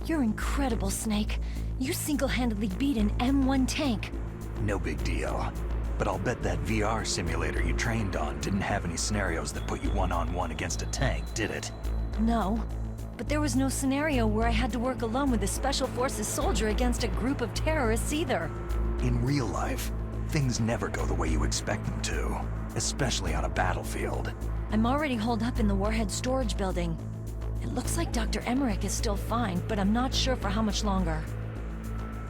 You're incredible, Snake. You single-handedly beat an M1 tank. No big deal. But I'll bet that VR simulator you trained on didn't have any scenarios that put you one-on-one against a tank, did it? No. But there was no scenario where I had to work alone with a Special Forces soldier against a group of terrorists either. In real life, things never go the way you expect them to. Especially on a battlefield. I'm already holed up in the Warhead storage building. It looks like Dr. Emmerich is still fine, but I'm not sure for how much longer.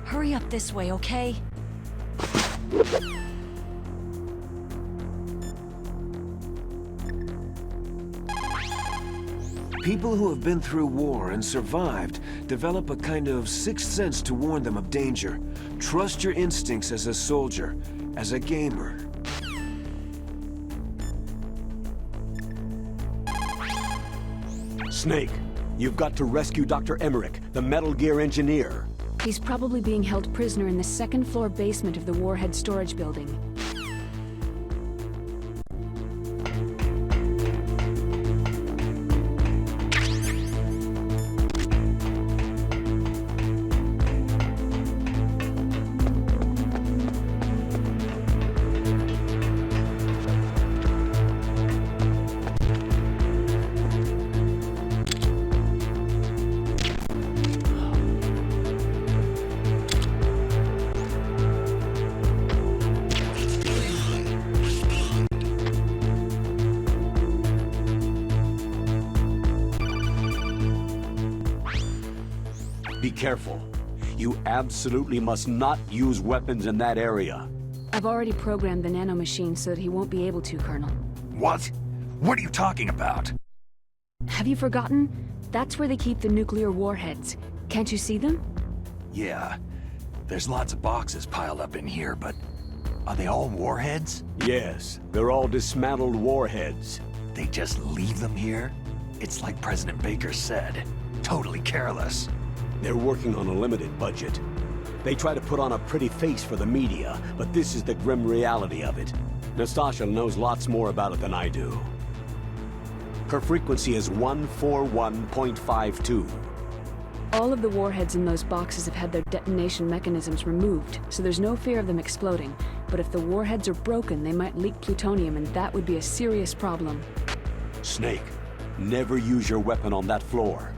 Hurry up this way, okay? People who have been through war and survived develop a kind of sixth sense to warn them of danger. Trust your instincts as a soldier, as a gamer. Snake, you've got to rescue Dr. Emmerich, the Metal Gear engineer. He's probably being held prisoner in the second-floor basement of the Warhead storage building. Be careful. You absolutely must not use weapons in that area. I've already programmed the nanomachine so that he won't be able to, Colonel. What? What are you talking about? Have you forgotten? That's where they keep the nuclear warheads. Can't you see them? Yeah. There's lots of boxes piled up in here, but... are they all warheads? Yes, they're all dismantled warheads. They just leave them here? It's like President Baker said. Totally careless. They're working on a limited budget. They try to put on a pretty face for the media, but this is the grim reality of it. Nastasha knows lots more about it than I do. Her frequency is 141.52. All of the warheads in those boxes have had their detonation mechanisms removed, so there's no fear of them exploding. But if the warheads are broken, they might leak plutonium, and that would be a serious problem. Snake, never use your weapon on that floor.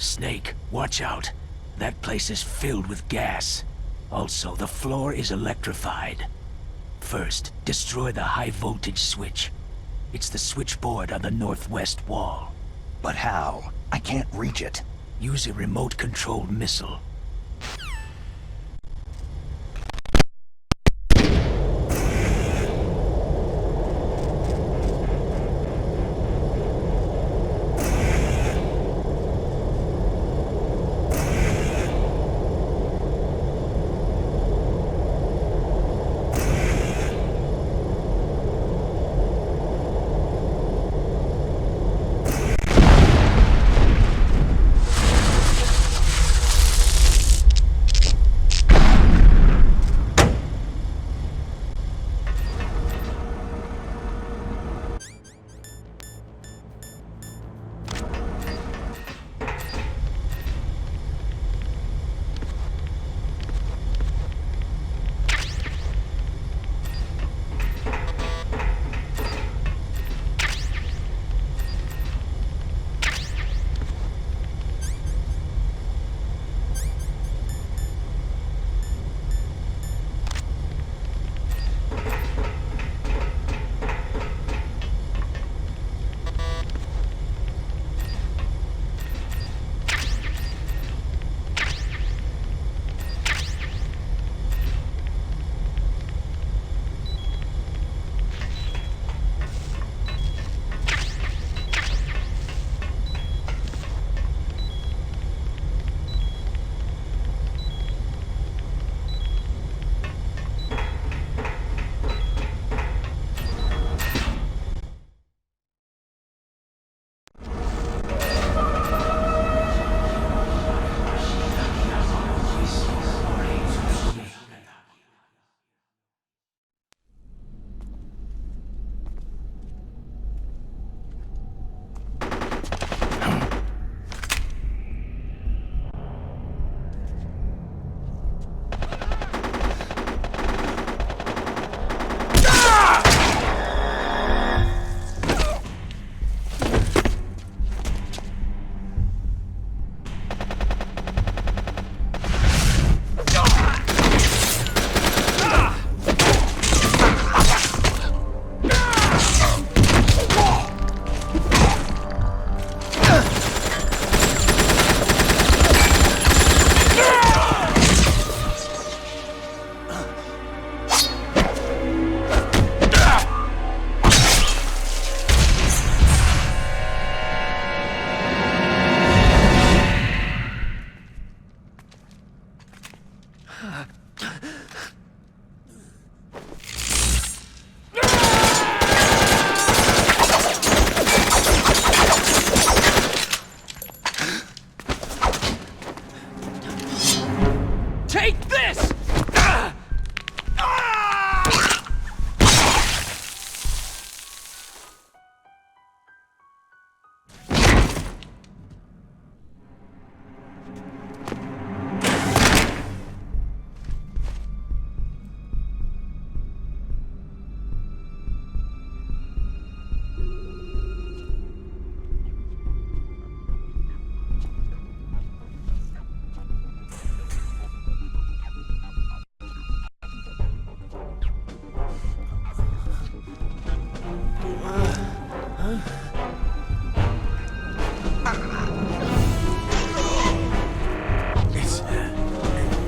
Snake, watch out. That place is filled with gas. Also, the floor is electrified. First, destroy the high-voltage switch. It's the switchboard on the northwest wall. But how? I can't reach it. Use a remote-controlled missile.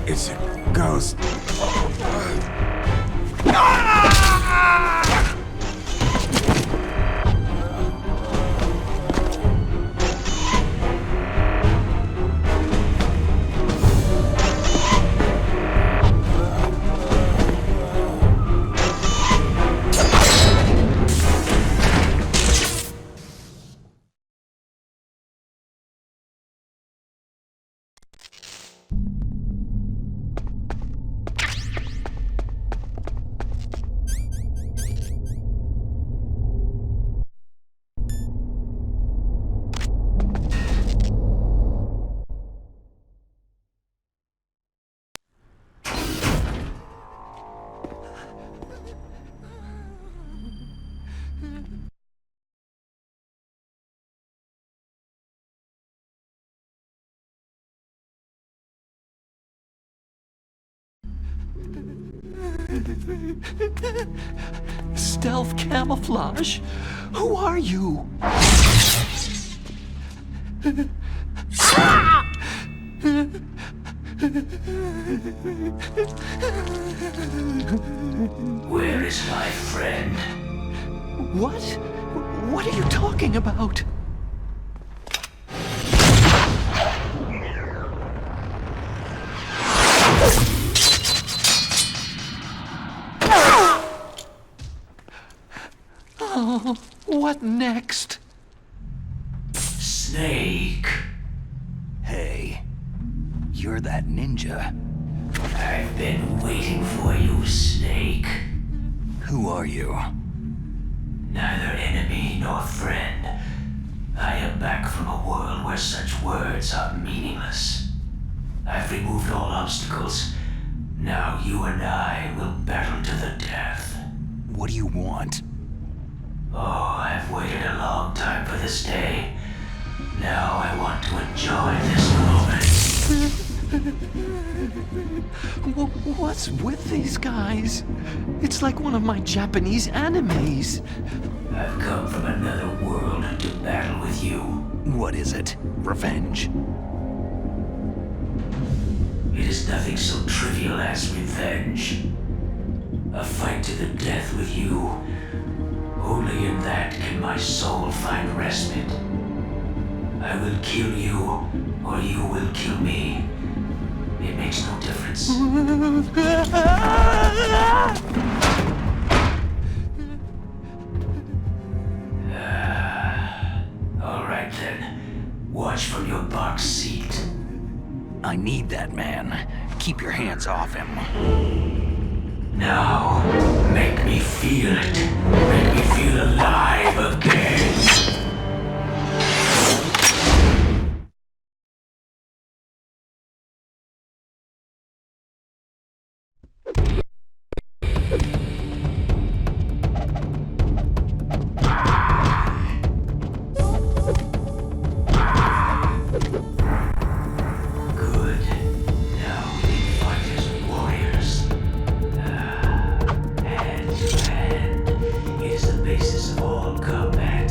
It's a ghost. Stealth camouflage? Who are you? Where is my friend? What? What are you talking about? Oh, what next? Snake. Hey, you're that ninja. I've been waiting for you, Snake. Who are you? Neither enemy nor friend. I am back from a world where such words are meaningless. I've removed all obstacles. Now you and I will battle to the death. What do you want? Oh, I've waited a long time for this day. Now I want to enjoy this moment. What's with these guys? It's like one of my Japanese animes. I've come from another world to battle with you. What is it? Revenge? It is nothing so trivial as revenge. A fight to the death with you. Only in that can my soul find respite. I will kill you, or you will kill me. It makes no difference. All right then. Watch from your box seat. I need that man. Keep your hands off him. Now, make me feel it. Make me feel alive again. Good. Now we fight as warriors. Hand to hand. It is the basis of all combat.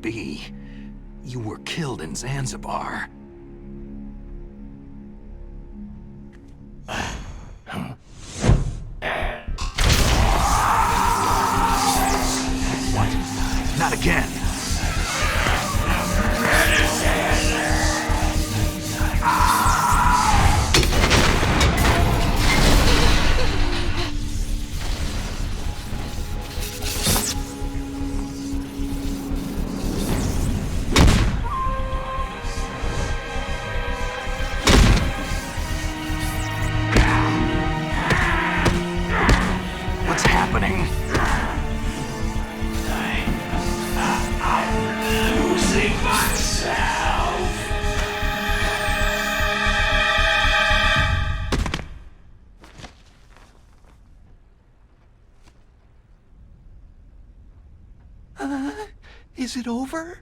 be. You were killed in Zanzibar. What? Not again! Is it over?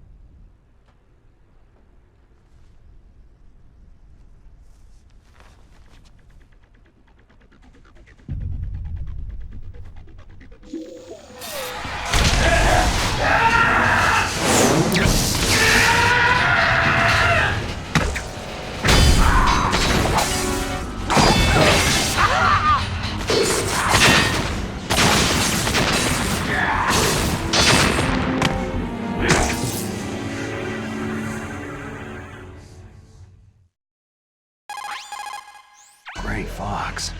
Gray Fox.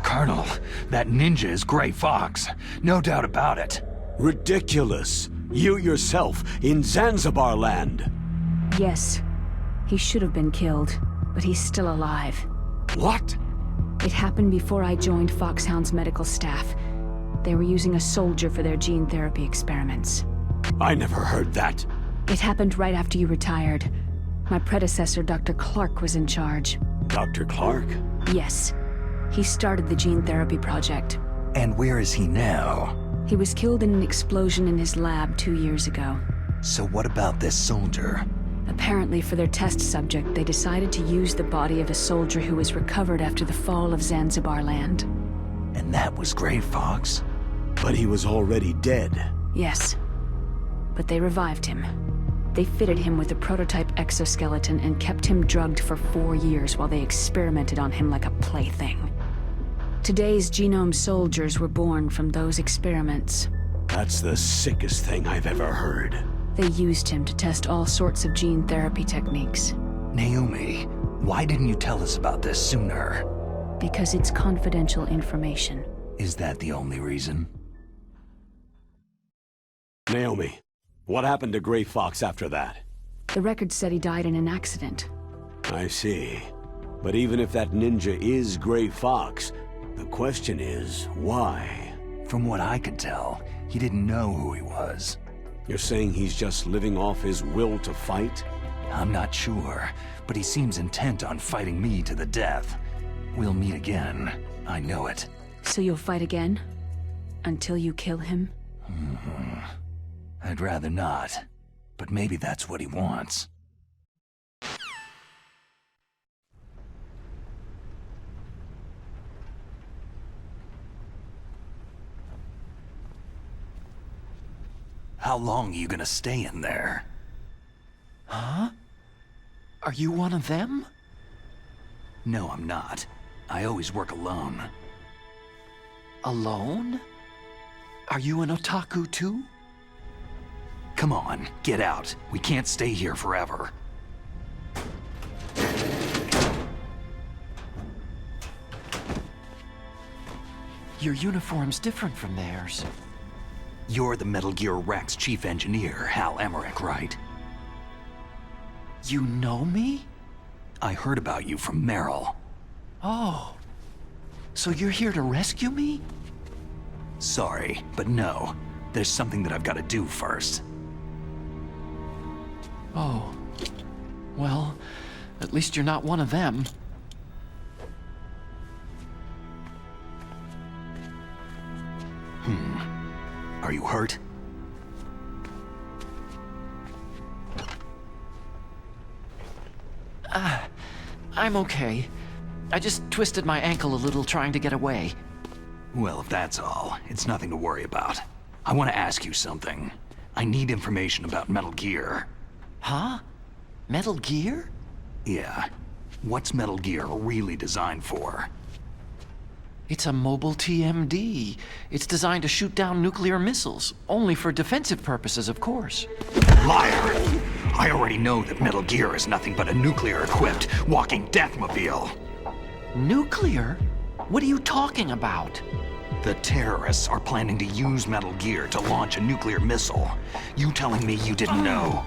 Colonel, that ninja is Gray Fox. No doubt about it. Ridiculous. You yourself in Zanzibar land. Yes. He should have been killed, but he's still alive. What? It happened before I joined Foxhound's medical staff. They were using a soldier for their gene therapy experiments. I never heard that. It happened right after you retired. My predecessor, Dr. Clark, was in charge. Dr. Clark? Yes. He started the gene therapy project. And where is he now? He was killed in an explosion in his lab 2 years ago. So what about this soldier? Apparently, for their test subject, they decided to use the body of a soldier who was recovered after the fall of Zanzibar land. And that was Gray Fox? But he was already dead. Yes. But they revived him. They fitted him with a prototype exoskeleton and kept him drugged for 4 years while they experimented on him like a plaything. Today's genome soldiers were born from those experiments. That's the sickest thing I've ever heard. They used him to test all sorts of gene therapy techniques. Naomi, why didn't you tell us about this sooner? Because it's confidential information. Is that the only reason? Naomi, what happened to Gray Fox after that? The record said he died in an accident. I see. But even if that ninja is Gray Fox, the question is, why? From what I could tell, he didn't know who he was. You're saying he's just living off his will to fight? I'm not sure, but he seems intent on fighting me to the death. We'll meet again. I know it. So you'll fight again? Until you kill him? I'd rather not, but maybe that's what he wants. How long are you gonna stay in there? Huh? Are you one of them? No, I'm not. I always work alone. Alone? Are you an otaku too? Come on, get out. We can't stay here forever. Your uniform's different from theirs. You're the Metal Gear Rex chief engineer, Hal Emmerich, right? You know me? I heard about you from Meryl. Oh. So you're here to rescue me? Sorry, but no. There's something that I've got to do first. Oh. Well, at least you're not one of them. Are you hurt? I'm okay. I just twisted my ankle a little trying to get away. Well, if that's all, it's nothing to worry about. I want to ask you something. I need information about Metal Gear. Huh? Metal Gear? Yeah. What's Metal Gear really designed for? It's a mobile TMD. It's designed to shoot down nuclear missiles. Only for defensive purposes, of course. Liar! I already know that Metal Gear is nothing but a nuclear-equipped walking deathmobile. Nuclear? What are you talking about? The terrorists are planning to use Metal Gear to launch a nuclear missile. You telling me you didn't know?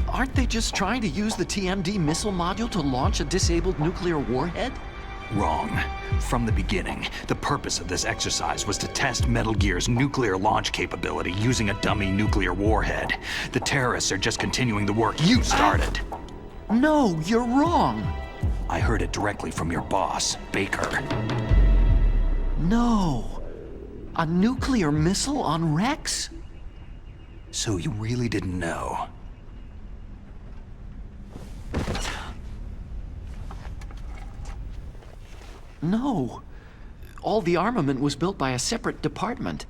Aren't they just trying to use the TMD missile module to launch a disabled nuclear warhead? Wrong. From the beginning, the purpose of this exercise was to test Metal Gear's nuclear launch capability using a dummy nuclear warhead. The terrorists are just continuing the work you started. No, you're wrong. I heard it directly from your boss, Baker. No. A nuclear missile on Rex? So you really didn't know? No. All the armament was built by a separate department,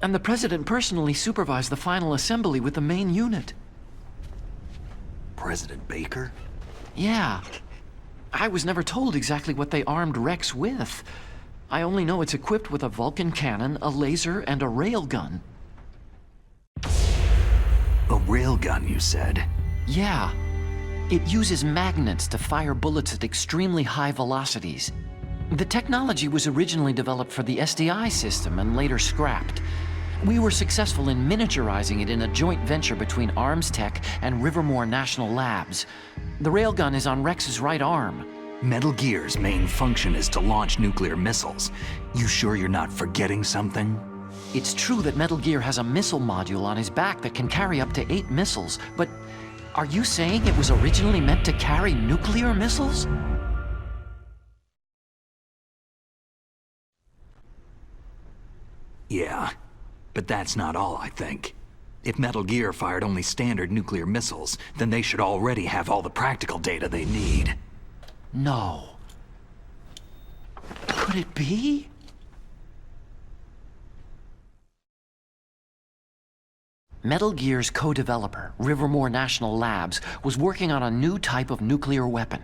and the President personally supervised the final assembly with the main unit. President Baker? Yeah. I was never told exactly what they armed Rex with. I only know it's equipped with a Vulcan cannon, a laser, and a railgun. A railgun, you said? Yeah. It uses magnets to fire bullets at extremely high velocities. The technology was originally developed for the SDI system and later scrapped. We were successful in miniaturizing it in a joint venture between Arms Tech and Rivermore National Labs. The railgun is on Rex's right arm. Metal Gear's main function is to launch nuclear missiles. You sure you're not forgetting something? It's true that Metal Gear has a missile module on his back that can carry up to 8 missiles, but are you saying it was originally meant to carry nuclear missiles? Yeah, but that's not all, I think. If Metal Gear fired only standard nuclear missiles, then they should already have all the practical data they need. No. Could it be? Metal Gear's co-developer, Rivermore National Labs, was working on a new type of nuclear weapon.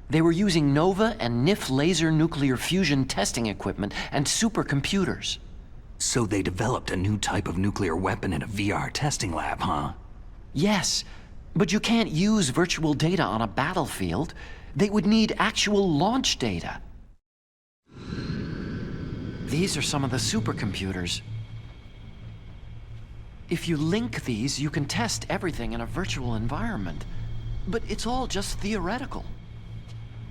They were using NOVA and NIF laser nuclear fusion testing equipment and supercomputers. So they developed a new type of nuclear weapon in a VR testing lab, huh? Yes, but you can't use virtual data on a battlefield. They would need actual launch data. These are some of the supercomputers. If you link these, you can test everything in a virtual environment. But it's all just theoretical.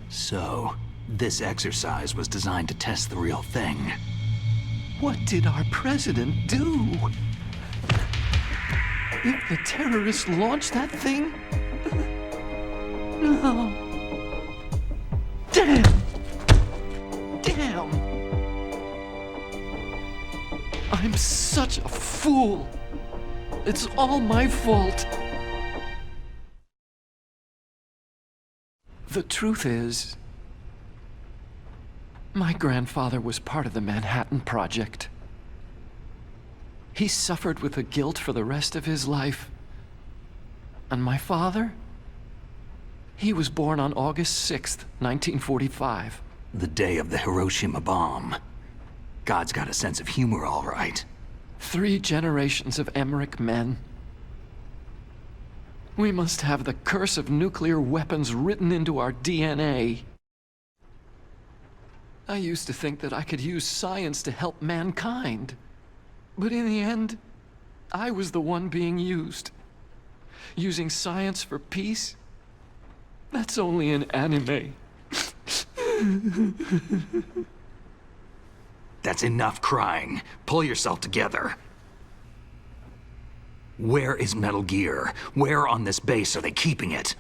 So, this exercise was designed to test the real thing. What did our president do? If the terrorists launched that thing? No. Damn! Damn! I'm such a fool. It's all my fault. The truth is, my grandfather was part of the Manhattan Project. He suffered with the guilt for the rest of his life. And my father? He was born on August 6th, 1945. The day of the Hiroshima bomb. God's got a sense of humor, all right. 3 generations of Emmerich men. We must have the curse of nuclear weapons written into our DNA. I used to think that I could use science to help mankind. But in the end, I was the one being used. Using science for peace? That's only in anime. That's enough crying. Pull yourself together. Where is Metal Gear? Where on this base are they keeping it?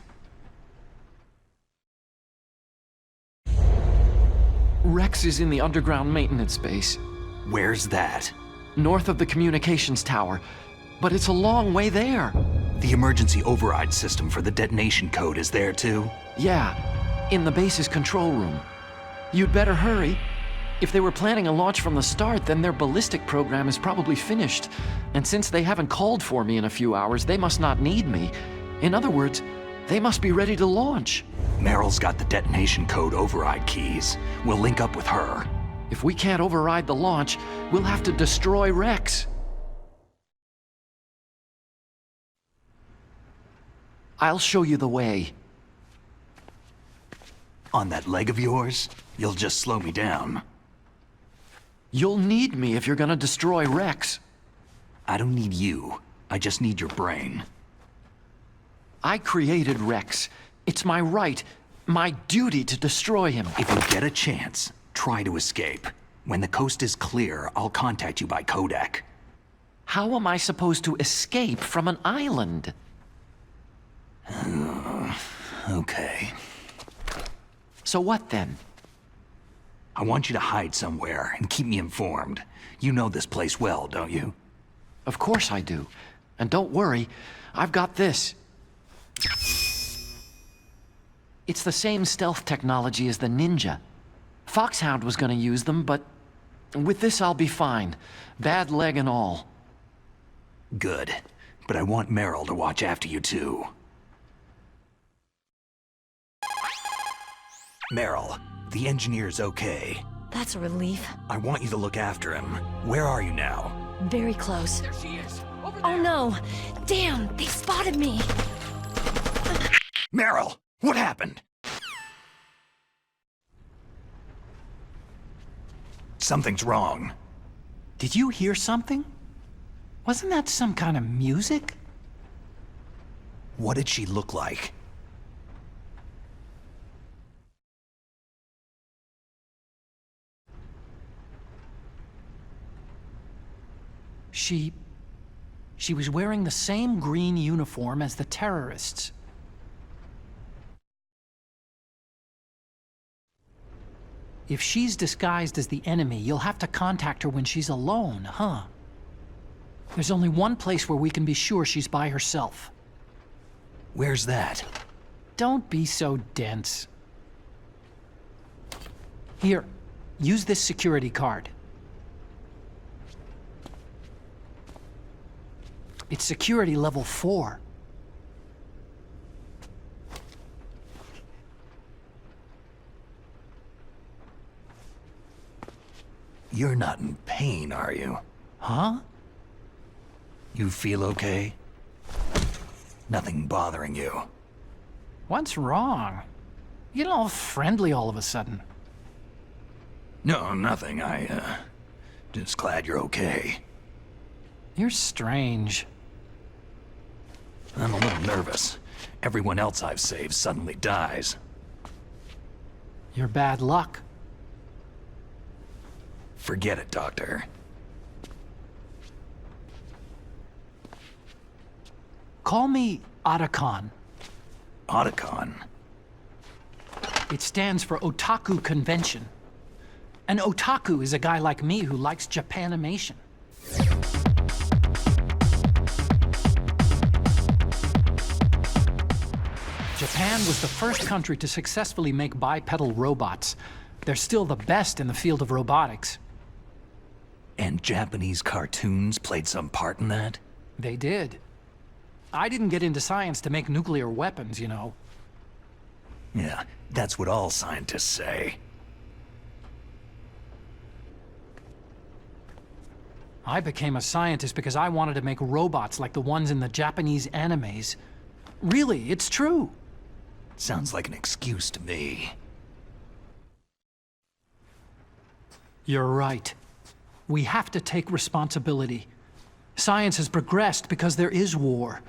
Rex is in the underground maintenance base. Where's that? North of the communications tower. But it's a long way there. The emergency override system for the detonation code is there too? Yeah, in the base's control room. You'd better hurry. If they were planning a launch from the start, then their ballistic program is probably finished. And since they haven't called for me in a few hours, they must not need me. In other words, they must be ready to launch. Meryl's got the detonation code override keys. We'll link up with her. If we can't override the launch, we'll have to destroy Rex. I'll show you the way. On that leg of yours, you'll just slow me down. You'll need me if you're gonna destroy Rex. I don't need you. I just need your brain. I created Rex. It's my right, my duty to destroy him. If you get a chance, try to escape. When the coast is clear, I'll contact you by codec. How am I supposed to escape from an island? Okay. So what then? I want you to hide somewhere and keep me informed. You know this place well, don't you? Of course I do. And don't worry, I've got this. It's the same stealth technology as the Ninja. Foxhound was gonna use them, but with this I'll be fine. Bad leg and all. Good. But I want Meryl to watch after you too. Meryl, the engineer's okay. That's a relief. I want you to look after him. Where are you now? Very close. There she is. Oh no! Damn, they spotted me! Meryl, what happened? Something's wrong. Did you hear something? Wasn't that some kind of music? What did she look like? She was wearing the same green uniform as the terrorists. If she's disguised as the enemy, you'll have to contact her when she's alone, huh? There's only one place where we can be sure she's by herself. Where's that? Don't be so dense. Here, use this security card. It's security level 4. You're not in pain, are you? Huh? You feel okay? Nothing bothering you? What's wrong? You get all friendly all of a sudden. No, nothing. Just glad you're okay. You're strange. I'm a little nervous. Everyone else I've saved suddenly dies. You're bad luck. Forget it, Doctor. Call me Otacon. Otacon? It stands for Otaku Convention. An otaku is a guy like me who likes Japanimation. Japan was the first country to successfully make bipedal robots. They're still the best in the field of robotics. And Japanese cartoons played some part in that? They did. I didn't get into science to make nuclear weapons, you know. Yeah, that's what all scientists say. I became a scientist because I wanted to make robots like the ones in the Japanese animes. Really, it's true. Sounds like an excuse to me. You're right. We have to take responsibility. Science has progressed because there is war.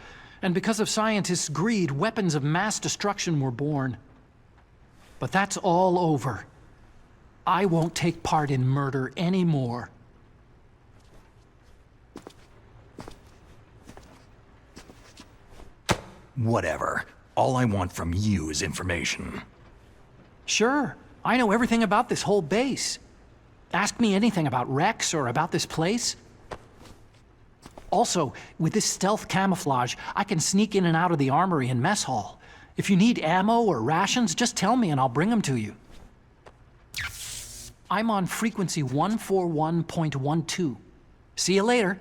And because of scientists' greed, weapons of mass destruction were born. But that's all over. I won't take part in murder anymore. Whatever. All I want from you is information. Sure, I know everything about this whole base. Ask me anything about Rex or about this place. Also, with this stealth camouflage, I can sneak in and out of the armory and mess hall. If you need ammo or rations, just tell me and I'll bring them to you. I'm on frequency 141.12. See you later.